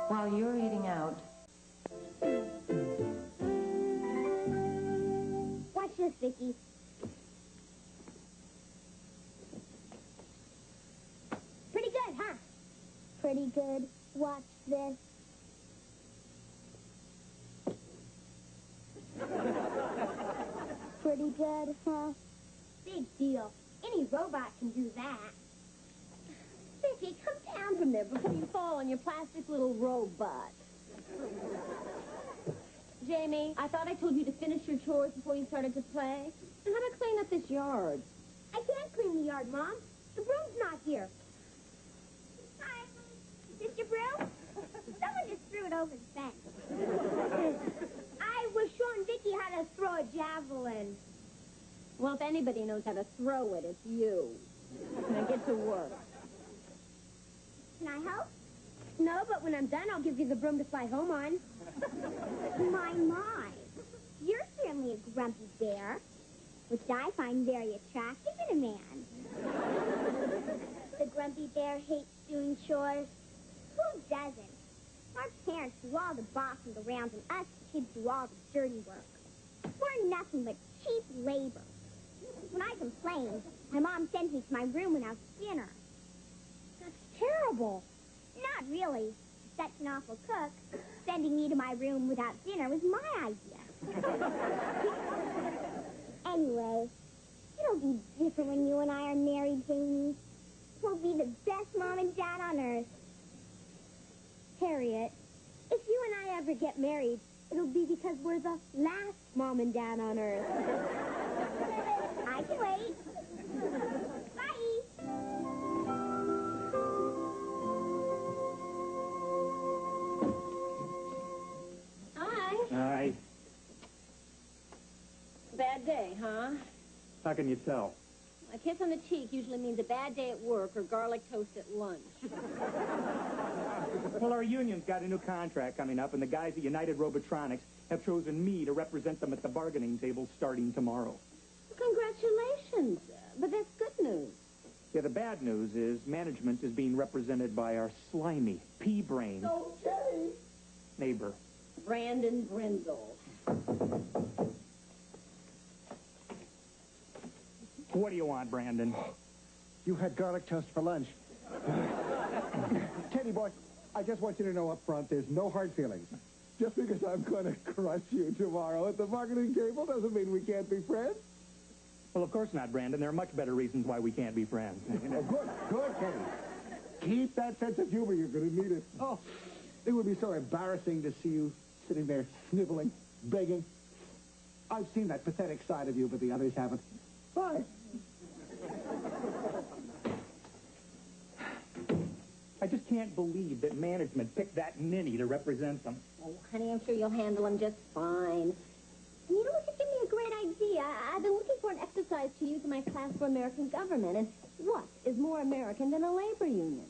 While you're eating out. Watch this, Vicky. Pretty good, huh? Pretty good. Watch this. Pretty good, huh? Big deal. Any robot can do that. Vicky, come down from there before you fall on your plastic little robot. Jamie, I thought I told you to finish your chores before you started to play. And how to clean up this yard. I can't clean the yard, Mom. The broom's not here. Hi. Is this your broom? Someone just threw it over the fence. I was showing Vicky how to throw a javelin. Well, if anybody knows how to throw it, it's you. Now get to work. Can I help? No, but when I'm done, I'll give you the broom to fly home on. My. You're certainly a grumpy bear, which I find very attractive in a man. The grumpy bear hates doing chores. Who doesn't? Our parents do all the bossing around, and us kids do all the dirty work. We're nothing but cheap labor. When I complain, my mom sends me to my room without dinner. That's terrible. Not really. She's such an awful cook. Sending me to my room without dinner was my idea. Anyway, it'll be different when you and I are married, Jamie. We'll be the best mom and dad on earth. Harriet, if you and I ever get married, it'll be because we're the last mom and dad on earth. I can wait. Bye. Hi. Hi. Bad day, huh? How can you tell? A kiss on the cheek usually means a bad day at work or garlic toast at lunch. Well, our union's got a new contract coming up, and the guys at United Robotronics have chosen me to represent them at the bargaining table starting tomorrow. Congratulations. But that's good news. Yeah, the bad news is management is being represented by our slimy, pea-brained neighbor. Brandon Brindle. What do you want, Brandon? You had garlic toast for lunch. Teddy boy, I just want you to know up front, there's no hard feelings. Just because I'm going to crush you tomorrow at the bargaining table doesn't mean we can't be friends. Well, of course not, Brandon. There are much better reasons why we can't be friends. Oh, good, Teddy. Keep that sense of humor. You're going to need it. Oh, it would be so embarrassing to see you sitting there sniveling, begging. I've seen that pathetic side of you, but the others haven't. Bye. I just can't believe that management picked that ninny to represent them. Oh, honey, I'm sure you'll handle him just fine. And you know what? You give me a great idea. I've been looking for an exercise to use in my class for American government. And what is more American than a labor union?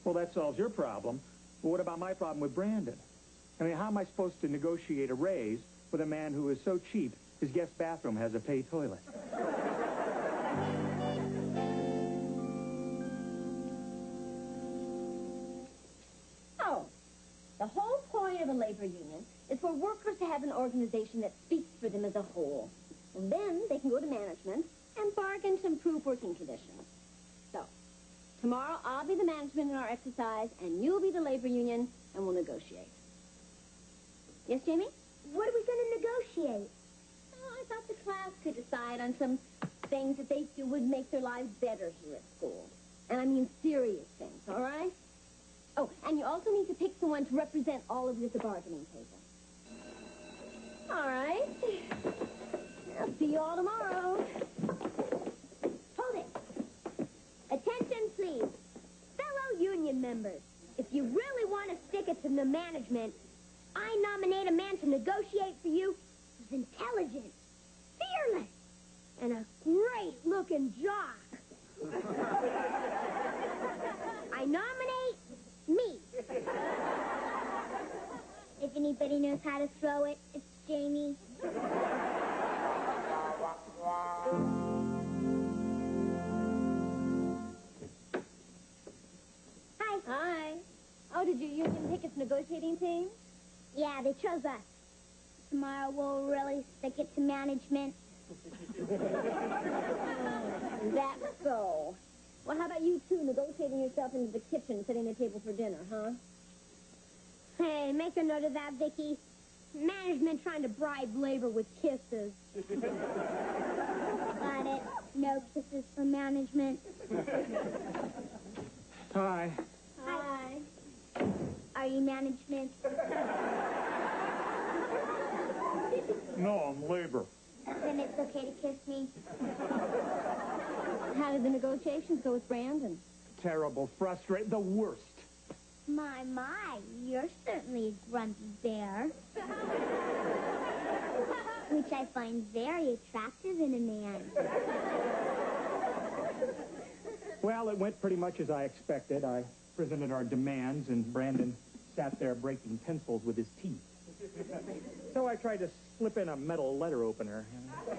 Well, that solves your problem. But what about my problem with Brandon? I mean, how am I supposed to negotiate a raise with a man who is so cheap his guest bathroom has a pay toilet? Oh, the whole point of a labor union is for workers to have an organization that speaks for them as a whole. And then they can go to management and bargain to improve working conditions. So, tomorrow I'll be the management in our exercise, and you'll be the labor union, and we'll negotiate. Yes, Jamie? What are we going to negotiate? Oh, I thought the class could decide on some things that they feel would make their lives better here at school. And I mean serious things, all right? Oh, and you also need to pick someone to represent all of you at the bargaining table. All right. I'll see you all tomorrow. Hold it. Attention, please. Fellow union members, if you really want to stick it to the management, I nominate a man to negotiate for you who's intelligent, fearless, and a great-looking jock. I nominate me. If anybody knows how to throw it, it's Jamie. Hi. Hi. Oh, did your union pick its negotiating team? Yeah, they chose us. Tomorrow we'll really stick it to management. That's so. Well, how about you two negotiating yourself into the kitchen, setting the table for dinner, huh? Hey, make a note of that, Vicky. Management trying to bribe labor with kisses. Got it. No kisses for management. Hi. Hi. Are you management? No, I'm labor. Then it's okay to kiss me. How did the negotiations go with Brandon? Terrible, frustrating, the worst. My, you're certainly a grumpy bear. Which I find very attractive in a man. Well, it went pretty much as I expected. I presented our demands, and Brandon sat there breaking pencils with his teeth. So I tried to slip in a metal letter opener. Dad,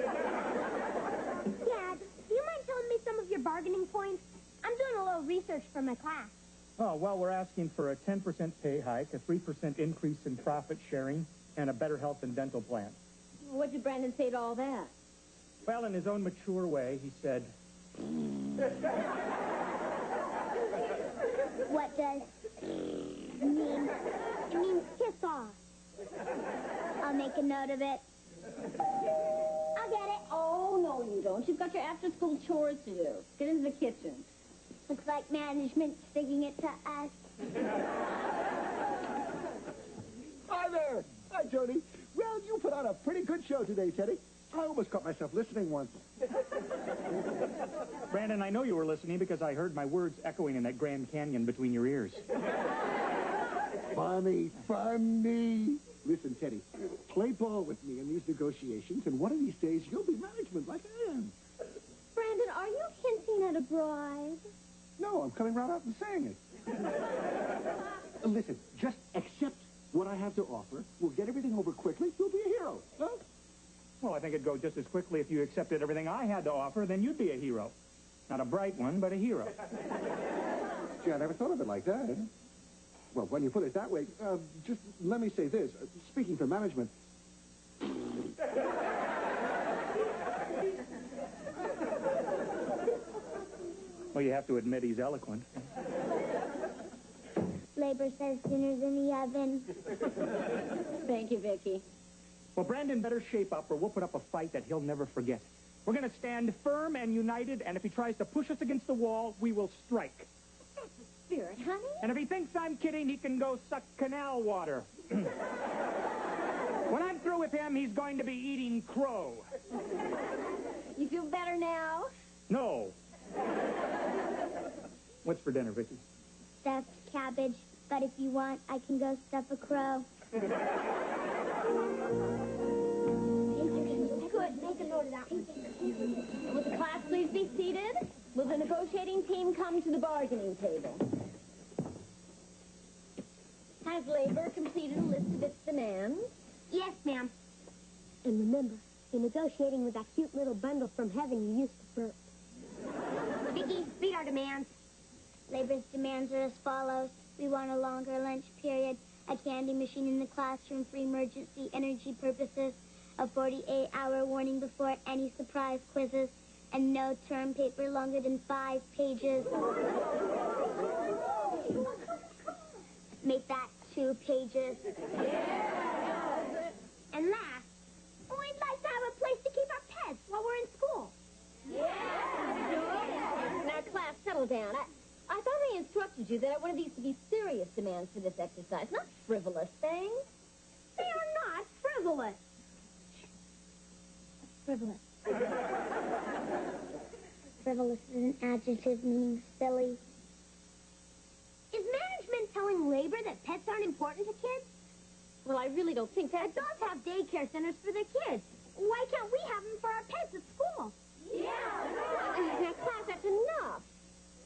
do you mind telling me some of your bargaining points? I'm doing a little research for my class. Oh, well, we're asking for a 10% pay hike, a 3% increase in profit sharing, and a better health and dental plan. What did Brandon say to all that? Well, in his own mature way, he said... What does mean? It means kiss off. I'll make a note of it. I'll get it. Oh, no, you don't. You've got your after-school chores to do. Get into the kitchen. Looks like management's sticking it to us. Hi there. Hi, Jody. Well, you put on a pretty good show today, Teddy. I almost caught myself listening once. Brandon, I know you were listening because I heard my words echoing in that Grand Canyon between your ears. Funny, funny. Listen, Teddy, play ball with me in these negotiations, and one of these days you'll be management like I am. Brandon, are you hinting at a bribe? No, I'm coming right out and saying it. Listen, just accept what I have to offer. We'll get everything over quickly. You'll be a hero. Huh? Well, I think it'd go just as quickly if you accepted everything I had to offer, then you'd be a hero. Not a bright one, but a hero. Gee, I never thought of it like that. Well, when you put it that way, just let me say this. Speaking for management... Well, you have to admit he's eloquent. Labor says dinner's in the oven. Thank you, Vicky. Well, Brandon better shape up or we'll put up a fight that he'll never forget. We're going to stand firm and united, and if he tries to push us against the wall, we will strike. That's the spirit, honey. And if he thinks I'm kidding, he can go suck canal water. When I'm through with him, he's going to be eating crow. You feel better now? No. What's for dinner, Vicky? Stuffed cabbage, but if you want, I can go stuff a crow. Good. Make a note of that one. Will the class please be seated? Will the negotiating team come to the bargaining table? Has labor completed a list of its demands? Yes, ma'am. And remember, you're negotiating with that cute little bundle from heaven you used to burp. Vicky, read our demands. Labor's demands are as follows. We want a longer lunch period, a candy machine in the classroom for emergency energy purposes, a 48-hour warning before any surprise quizzes, and no term paper longer than 5 pages. Make that 2 pages. And last, we'd like to have a place to keep our pets while we're in school. Now, class, settle down. I thought I instructed you that I wanted these to be serious demands for this exercise, not frivolous things. They are not frivolous. Frivolous. Frivolous is an adjective meaning silly. Is management telling labor that pets aren't important to kids? Well, I really don't think that. Adults have daycare centers for their kids. Why can't we have them for our pets at school? Now, class, that's enough.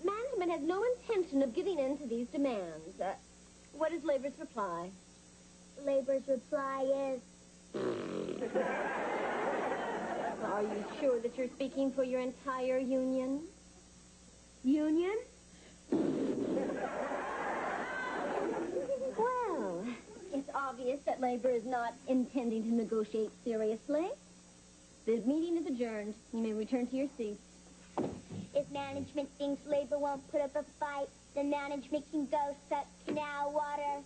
Management has no intention of giving in to these demands. What is labor's reply? Labor's reply is... Are you sure that you're speaking for your entire union? Union? Well, it's obvious that labor is not intending to negotiate seriously. The meeting is adjourned. You may return to your seats. If management thinks labor won't put up a fight, then management can go suck canal water.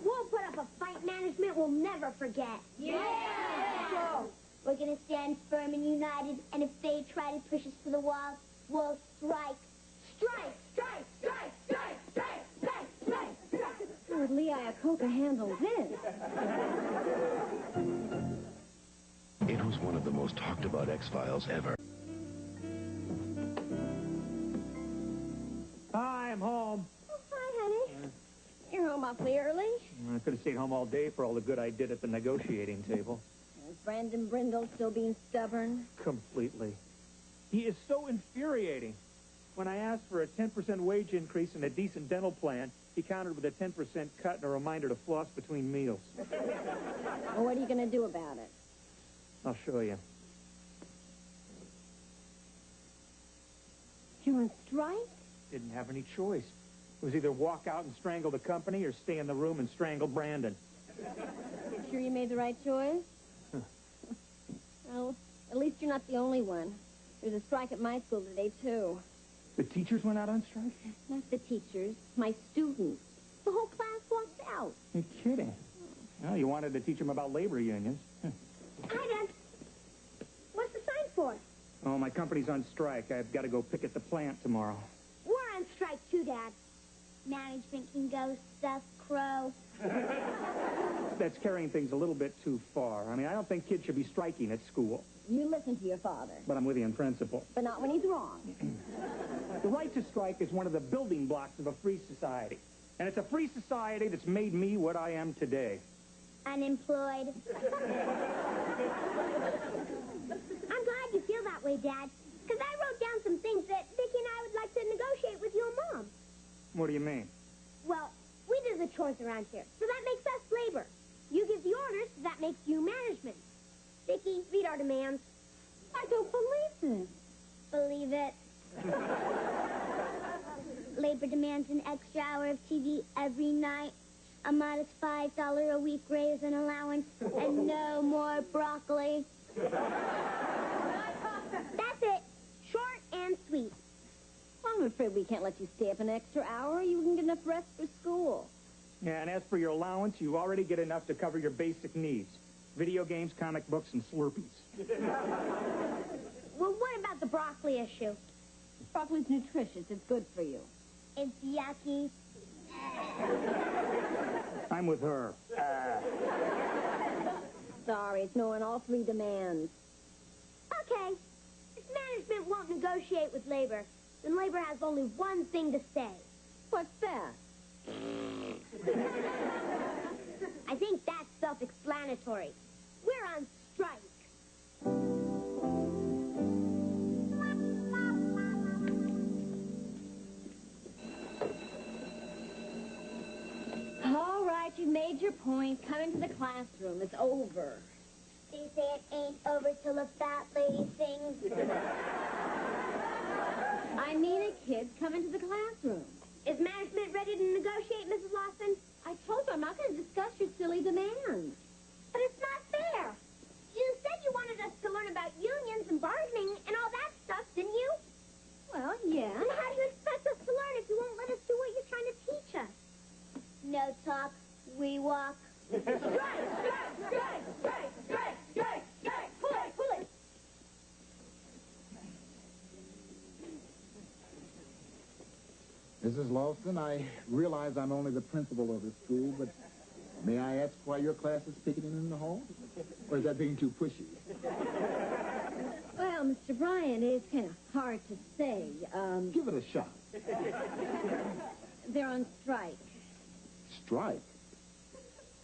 We'll put up a fight management will never forget. So, we're going to stand firm and united, and if they try to push us to the wall, we'll strike. Strike, strike, strike, strike, strike, strike, strike, strike. Would Lee Iacocca handle this? It was one of the most talked about X-Files ever. Hi, I'm home. Oh, hi, honey. You're home awfully early. I could have stayed home all day for all the good I did at the negotiating table. Is Brandon Brindle still being stubborn? Completely. He is so infuriating. When I asked for a 10% wage increase and a decent dental plan, he countered with a 10% cut and a reminder to floss between meals. Well, what are you going to do about it? I'll show you. You're on strike? Didn't have any choice. It was either walk out and strangle the company or stay in the room and strangle Brandon. You're sure you made the right choice? Well, at least you're not the only one. There's a strike at my school today, too. The teachers went out on strike? Not the teachers, my students. The whole class walked out. You're kidding. Well, you wanted to teach them about labor unions. Hi, Dad. What's the sign for? Oh, my company's on strike. I've got to go picket the plant tomorrow. We're on strike, too, Dad. Management can go stuff crow. That's carrying things a little bit too far. I mean, I don't think kids should be striking at school. You listen to your father, But I'm with you in principle. but not when he's wrong. The right to strike is one of the building blocks of a free society. And it's a free society that's made me what I am today. Unemployed. I'm glad you feel that way, Dad. Because I wrote down some things that Vicki and I would like to negotiate with your mom. What do you mean? Well, we do the chores around here, so that makes us labor. You give the orders, so that makes you management. Vicki, read our demands. I don't believe this. Believe it. Labor demands an extra hour of TV every night, a modest $5 a week raise and allowance, and no more broccoli. That's it. Short and sweet. I'm afraid we can't let you stay up an extra hour. You wouldn't get enough rest for school. Yeah, and as for your allowance, you already get enough to cover your basic needs. Video games, comic books, and Slurpees. Well, what about the broccoli issue? Broccoli's nutritious. It's good for you. It's yucky. I'm with her. Sorry, it's no on all three demands. Okay. If management won't negotiate with labor, then labor has only one thing to say. What's that? I think that's self-explanatory. We're on strike. All right, you've made your point. Come into the classroom. It's over. They say it ain't over till the fat lady sings. I mean it, kids. Come into the classroom. Is management ready to negotiate, Mrs. Lawson? I told you I'm not going to discuss your silly demands. But it's not fair. You said you wanted us to learn about unions and bargaining and all that stuff, didn't you? Well, yeah. And how do you expect us to learn if you won't let us do what you're trying to teach us? No talk, we walk. Strike, strike, strike, strike, strike, strike, strike. Pull it, pull it. Mrs. Lawson, I realize I'm only the principal of the school, but may I ask why your class is picketing in the hall? Or is that being too pushy? Well, Mr. Bryan, it's kind of hard to say. Give it a shot. They're on strike. Strike?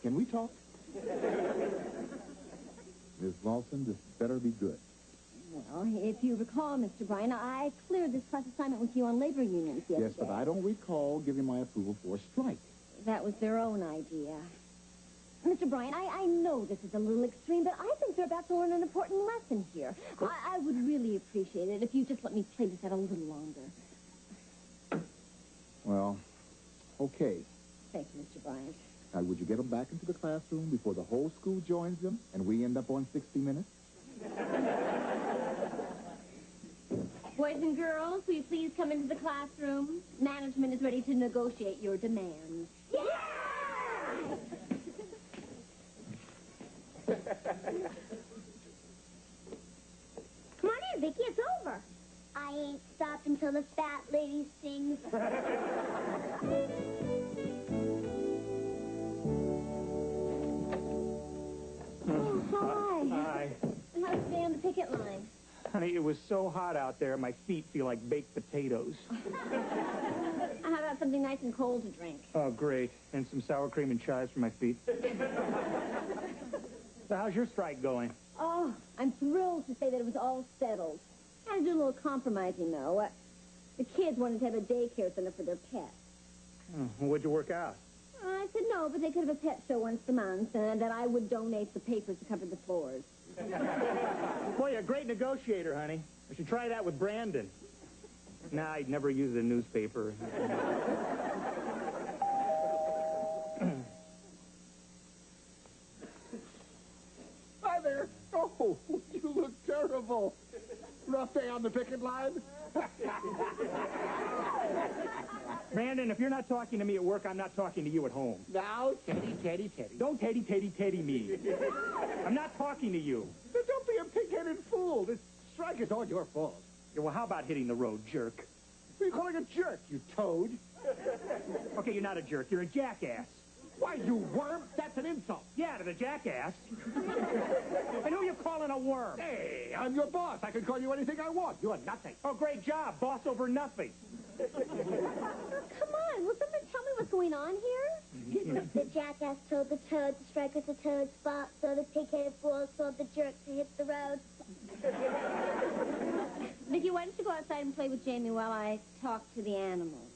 Can we talk? Miss Lawson, this better be good. Well, if you recall, Mr. Bryan, I cleared this class assignment with you on labor unions yesterday. Yes, but I don't recall giving my approval for a strike. That was their own idea. Mr. Bryan, I know this is a little extreme, but I think they're about to learn an important lesson here. I would really appreciate it if you just let me play this out a little longer. Well, okay. Thank you, Mr. Bryan. Now, would you get them back into the classroom before the whole school joins them and we end up on 60 Minutes? Boys and girls, will you please come into the classroom? Management is ready to negotiate your demands. Yeah! Come on in, Vicky. It's over. I ain't stopped until the fat lady sings. Oh, hi. Hi. How's the day on the picket line? Honey, it was so hot out there, my feet feel like baked potatoes. How about something nice and cold to drink? Oh, great. And some sour cream and chives for my feet. So how's your strike going? Oh, I'm thrilled to say that it was all settled. Had to do a little compromising, though. The kids wanted to have a daycare center for their pets. What'd you work out? I said no, but they could have a pet show once a month, and that I would donate the papers to cover the floors. Boy, you're a great negotiator, honey. I should try that with Brandon. Nah, I'd never use a newspaper. Hi there. Oh, you look terrible. Rough day on the picket line? Brandon, if you're not talking to me at work, I'm not talking to you at home. Now, Teddy. Don't Teddy me. I'm not talking to you. Then don't be a pig-headed fool. This strike is all your fault. Yeah, well, how about hitting the road, jerk? What are you calling a jerk, you toad? Okay, you're not a jerk. You're a jackass. Why, you worm? That's an insult. Yeah, to the jackass. And who are you calling a worm? Hey, I'm your boss. I can call you anything I want. You're nothing. Oh, great job. Boss over nothing. Come on, will somebody tell me what's going on here? The jackass told the toad to strike with the toad's fault, so the pig-headed fools told the jerk to hit the road. Vicky, why don't you go outside and play with Jamie while I talk to the animals?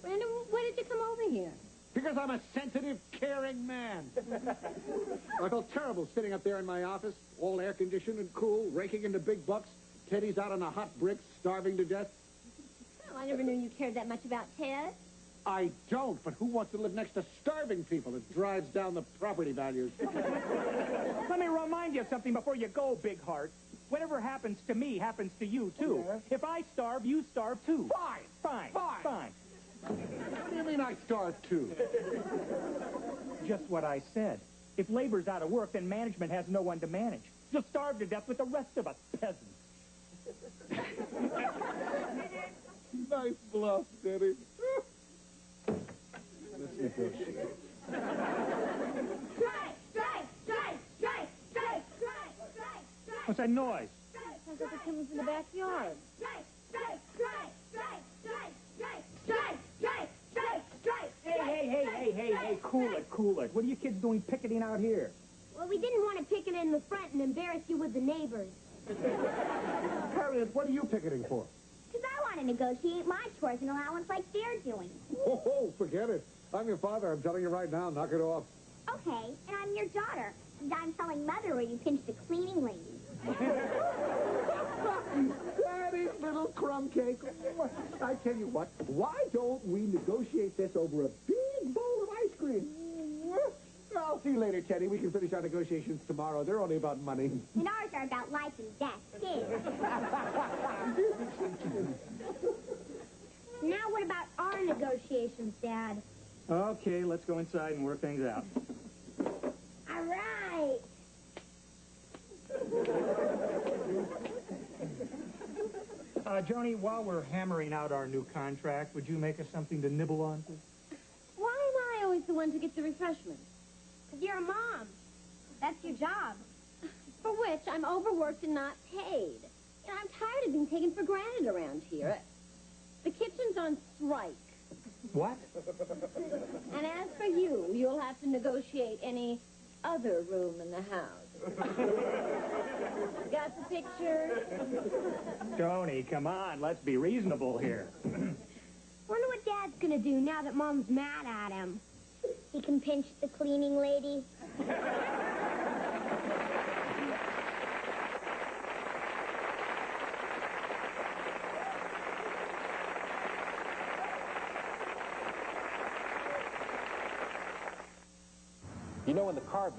Brandon, why did you come over here? Because I'm a sensitive, caring man. I felt terrible sitting up there in my office, all air-conditioned and cool, raking in the big bucks. Teddy's out on the hot bricks, starving to death. Well, I never knew you cared that much about Ted. I don't, but who wants to live next to starving people? It drives down the property values. Let me remind you of something before you go, big heart. Whatever happens to me happens to you, too. Yeah. If I starve, you starve, too. Fine. Fine. What do you mean I starve, too? Just what I said. If labor's out of work, then management has no one to manage. You'll starve to death with the rest of us peasants. Nice bluff, Teddy. Let's negotiate. Strike! What's that noise? Sounds like it's coming from the backyard. Hey, cool it. What are you kids doing picketing out here? Well, we didn't want to picket in the front and embarrass you with the neighbors. Harriet, what are you picketing for? Because I want to negotiate my chores and allowance like they're doing. Oh, forget it. I'm your father. I'm telling you right now, knock it off. Okay, and I'm your daughter. And I'm telling Mother where you pinch the cleaning lady. Daddy's little crumb cake. I tell you what, why don't we negotiate this over a big bowl of ice cream? I'll see you later, Teddy. We can finish our negotiations tomorrow. They're only about money. And ours are about life and death, too. Now what about our negotiations, Dad? Okay, let's go inside and work things out. All right. Joni, while we're hammering out our new contract, would you make us something to nibble on, please? Why am I always the one to get the refreshments? Because you're a mom. That's your job. For which I'm overworked and not paid. You know, I'm tired of being taken for granted around here. The kitchen's on strike. What? And as for you, you'll have to negotiate any other room in the house. Got the picture? Joni, come on, let's be reasonable here. Wonder what Dad's gonna do now that Mom's mad at him. He can pinch the cleaning lady. You know, when the car...